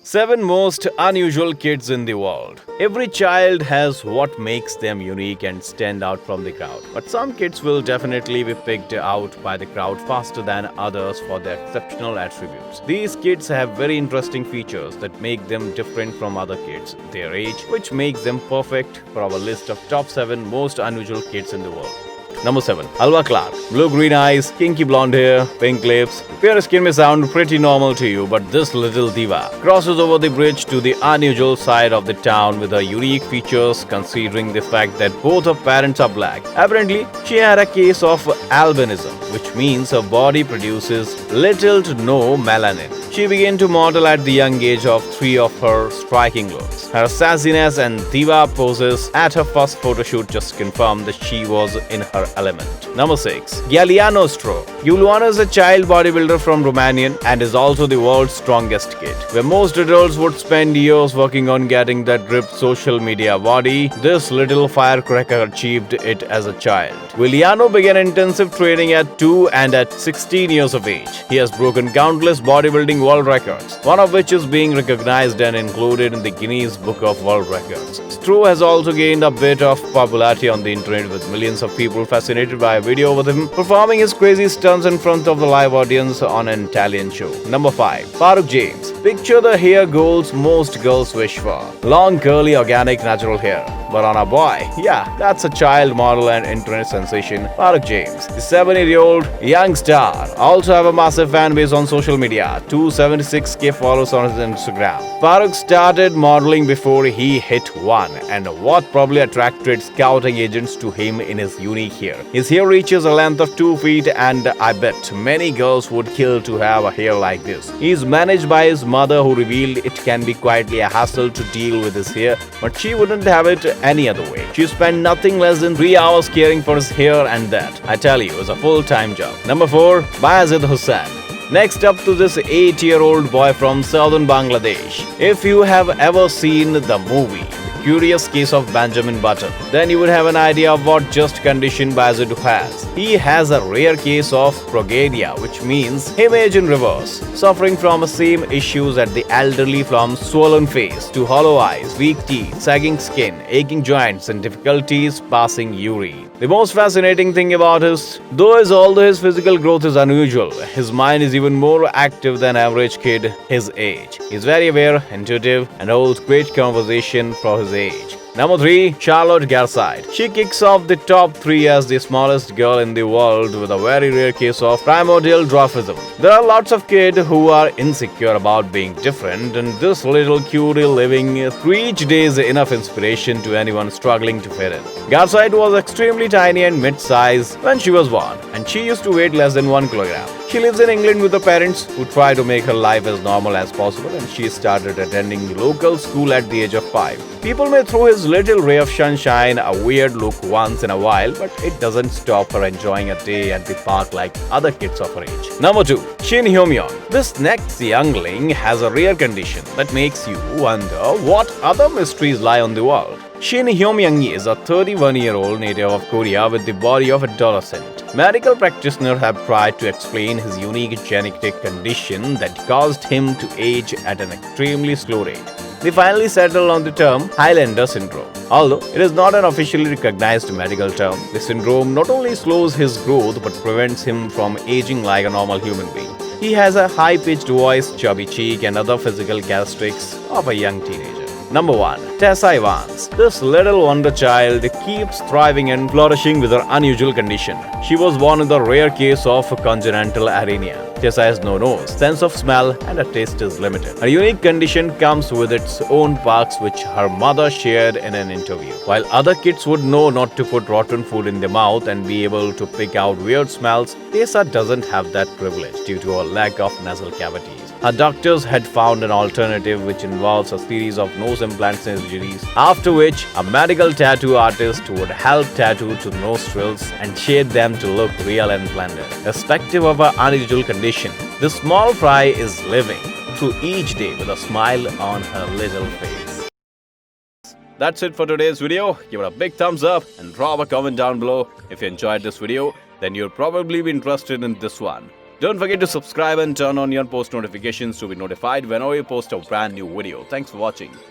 7 most unusual kids in the world. Every child has what makes them unique and stand out from the crowd. But some kids will definitely be picked out by the crowd faster than others for their exceptional attributes. These kids have very interesting features that make them different from other kids their age, which makes them perfect for our list of top 7 most unusual kids in the world. Number 7. Alva Clark. Blue-green eyes, kinky blonde hair, pink lips. Fair skin may sound pretty normal to you, but this little diva crosses over the bridge to the unusual side of the town with her unique features considering the fact that both her parents are black. Apparently, she had a case of albinism, which means her body produces little to no melanin. She began to model at the young age of 3 of her striking looks. Her sassiness and diva poses at her first photoshoot just confirmed that she was in her element. Number 6. Giuliano Stro. Giuliano is a child bodybuilder from Romania and is also the world's strongest kid. Where most adults would spend years working on getting that ripped social media body, this little firecracker achieved it as a child. Giuliano began intensive training at 2 and at 16 years of age. He has broken countless bodybuilding world records, one of which is being recognized and included in the Guinness Book of World Records. Stro has also gained a bit of popularity on the internet with millions of people fascinated by a video with him performing his crazy stunts in front of the live audience on an Italian show. Number 5. Farrokh James. Picture the hair goals most girls wish for. Long, curly, organic, natural hair. But on a boy, yeah, that's a child model and internet sensation, Farrokh James. The 7-year-old young star also have a massive fan base on social media, 276k followers on his Instagram. Farrokh started modeling before he hit 1, and what probably attracted scouting agents to him in his unique hair. His hair reaches a length of 2 feet, and I bet many girls would kill to have a hair like this. He is managed by his mother, who revealed it can be quietly a hassle to deal with his hair, but she wouldn't have it any other way. She spent nothing less than 3 hours caring for his hair, and that, I tell you, is a full-time job. Number 4. Bayazid Hussain. Next up to this 8-year-old boy from southern Bangladesh. If you have ever seen the movie Curious Case of Benjamin Button, then you would have an idea of what just condition Bayazid has. He has a rare case of progeria, which means him age in reverse, suffering from the same issues as the elderly, from swollen face to hollow eyes, weak teeth, sagging skin, aching joints, and difficulties passing urine. The most fascinating thing about although his physical growth is unusual, his mind is even more active than average kid his age. He's very aware, intuitive, and holds great conversation for his age. Number 3. Charlotte Garside. She kicks off the top 3 as the smallest girl in the world with a very rare case of primordial dwarfism. There are lots of kids who are insecure about being different, and this little cutie living through each day is enough inspiration to anyone struggling to fit in. Garside was extremely tiny and mid-size when she was born, and she used to weigh less than 1 kilogram. She lives in England with her parents, who try to make her life as normal as possible, and she started attending the local school at the age of 5. People may throw his little ray of sunshine a weird look once in a while, but it doesn't stop her enjoying a day at the park like other kids of her age. Number 2. Shin Hyomyeon. This next youngling has a rare condition that makes you wonder what other mysteries lie on the world. Shin Hyomyeon is a 31-year-old native of Korea with the body of an adolescent. Medical practitioners have tried to explain his unique genetic condition that caused him to age at an extremely slow rate. They finally settled on the term Highlander syndrome. Although it is not an officially recognized medical term, the syndrome not only slows his growth but prevents him from aging like a normal human being. He has a high-pitched voice, chubby cheek, and other physical characteristics of a young teenager. Number 1. Tessa Evans. This little wonder child keeps thriving and flourishing with her unusual condition. She was born with a rare case of congenital anemia. Tessa has no nose, sense of smell, and her taste is limited. Her unique condition comes with its own perks, which her mother shared in an interview. While other kids would know not to put rotten food in their mouth and be able to pick out weird smells, Tessa doesn't have that privilege due to her lack of nasal cavities. Her doctors had found an alternative which involves a series of nose implant surgeries, after which a medical tattoo artist would help tattoo to nostrils and shade them to look real and blended. Irrespective of her unusual condition, the small fry is living through each day with a smile on her little face. That's it for today's video. Give it a big thumbs up and drop a comment down below. If you enjoyed this video, then you'll probably be interested in this one. Don't forget to subscribe and turn on your post notifications to be notified whenever we post a brand new video. Thanks for watching.